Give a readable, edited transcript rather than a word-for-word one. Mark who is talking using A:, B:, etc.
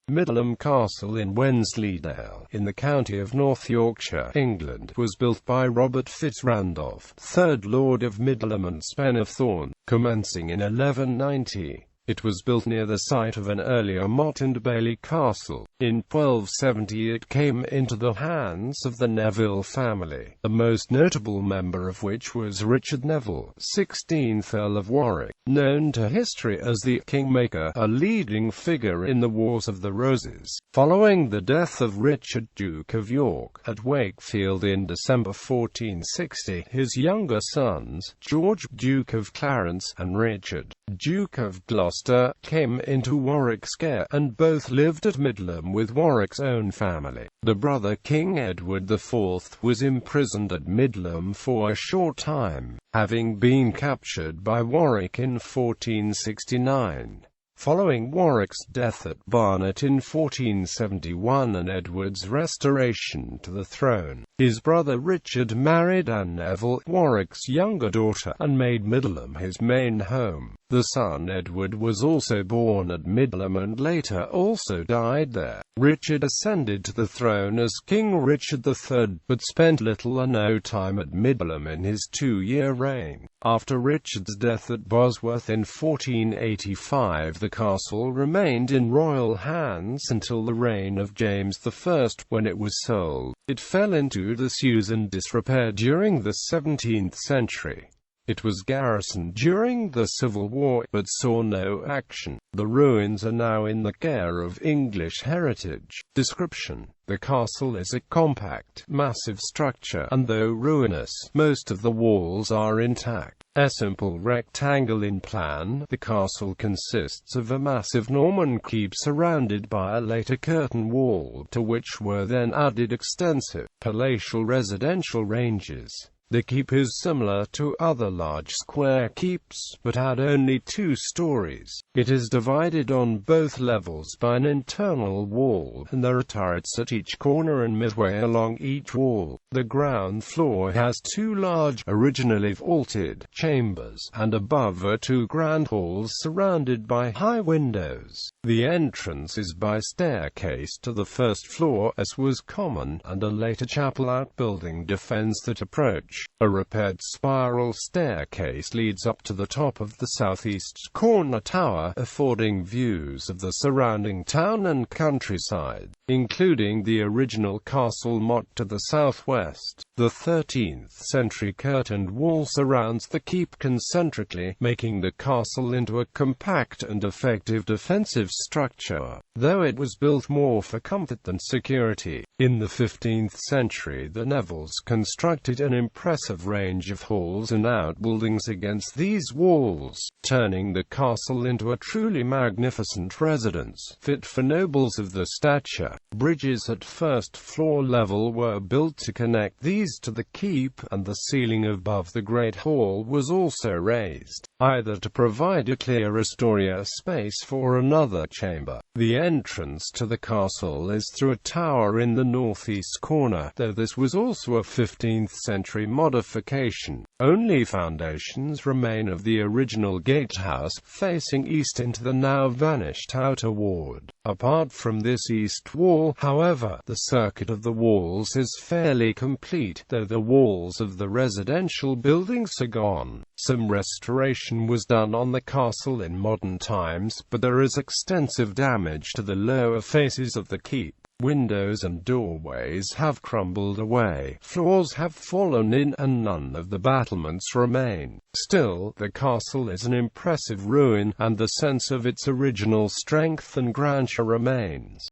A: Middleham Castle in Wensleydale, in the county of North Yorkshire, England, was built by Robert Fitzrandolph, 3rd Lord of Middleham and Spennithorne, commencing in 1190. It was built near the site of an earlier motte and bailey castle. In 1270 it came into the hands of the Neville family, the most notable member of which was Richard Neville, 16th Earl of Warwick, known to history as the Kingmaker, a leading figure in the Wars of the Roses. Following the death of Richard, Duke of York, at Wakefield in December 1460, his younger sons, George, Duke of Clarence, and Richard, Duke of Gloucester, came into Warwick's care, and both lived at Middleham with Warwick's own family. The brother King Edward IV was imprisoned at Middleham for a short time, having been captured by Warwick in 1469. Following Warwick's death at Barnet in 1471 and Edward's restoration to the throne, his brother Richard married Anne Neville, Warwick's younger daughter, and made Middleham his main home. The son Edward was also born at Middleham and later also died there. Richard ascended to the throne as King Richard III, but spent little or no time at Middleham in his 2-year reign. After Richard's death at Bosworth in 1485, the castle remained in royal hands until the reign of James I, when it was sold. It fell into disuse and disrepair during the 17th century. It was garrisoned during the Civil War, but saw no action. The ruins are now in the care of English Heritage. Description: the castle is a compact, massive structure, and though ruinous, most of the walls are intact. A simple rectangle in plan, the castle consists of a massive Norman keep surrounded by a later curtain wall, to which were then added extensive, palatial residential ranges. The keep is similar to other large square keeps, but had only 2 stories. It is divided on both levels by an internal wall, and there are turrets at each corner and midway along each wall. The ground floor has 2 large, originally vaulted, chambers, and above are 2 grand halls surrounded by high windows. The entrance is by staircase to the first floor, as was common, and a later chapel outbuilding defends that approach. A repaired spiral staircase leads up to the top of the southeast corner tower, affording views of the surrounding town and countryside, including the original castle motte to the southwest. The 13th-century curtained wall surrounds the keep concentrically, making the castle into a compact and effective defensive structure, though it was built more for comfort than security. In the 15th century, the Nevilles constructed an impressive range of halls and outbuildings against these walls, turning the castle into a truly magnificent residence, fit for nobles of the stature. Bridges at first-floor level were built to connect these to the keep, and the ceiling above the Great Hall was also raised, either to provide a clearer space for another chamber. The entrance to the castle is through a tower in the northeast corner, though this was also a 15th-century modification. Only foundations remain of the original gatehouse, facing east into the now vanished outer ward. Apart from this east wall, however, the circuit of the walls is fairly complete, though the walls of the residential buildings are gone. Some restoration was done on the castle in modern times, but there is extensive damage to the lower faces of the keep. Windows and doorways have crumbled away, floors have fallen in, and none of the battlements remain. Still, the castle is an impressive ruin, and the sense of its original strength and grandeur remains.